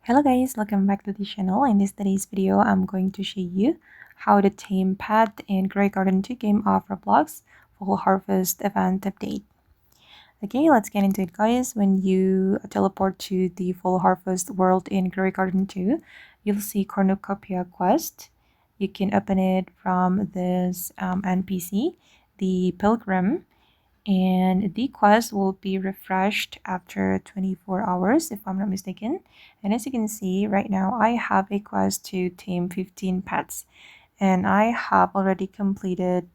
Hello guys, welcome back to the channel. In today's video, I'm going to show you how to tame pet in Garden 2 game of Roblox Full Harvest event update. Okay, let's get into it guys. When you teleport to the Full Harvest world in Garden 2, you'll see Cornucopia Quest. You can open it from this NPC, the Pilgrim, and the quest will be refreshed after 24 hours if I'm not mistaken. And as you can see right now, I have a quest to tame 15 pets, and I have already completed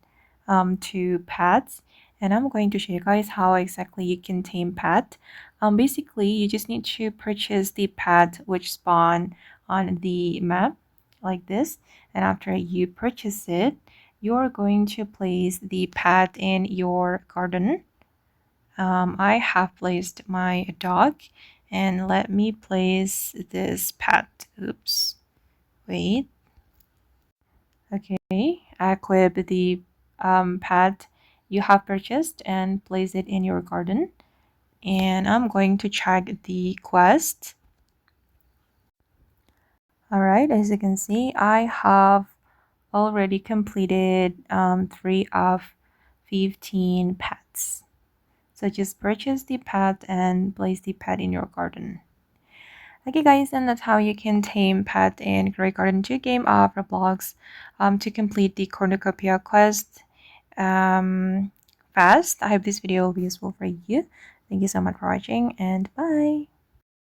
2 pets, and I'm going to show you guys how exactly you can tame pet. Basically you just need to purchase the pet which spawn on the map like this, and after you purchase it, you're going to place the pet in your garden. I have placed my dog, and let me place this pet. Oops, wait. Okay, equip the pet you have purchased and place it in your garden. And I'm going to check the quest. Alright, as you can see, I have already completed 3 of 15 pets. So just purchase the pet and place the pet in your garden. Okay guys, and that's how you can tame pet in Garden 2 game of Roblox to complete the Cornucopia Quest fast. I hope this video will be useful for you. Thank you so much for watching, and bye!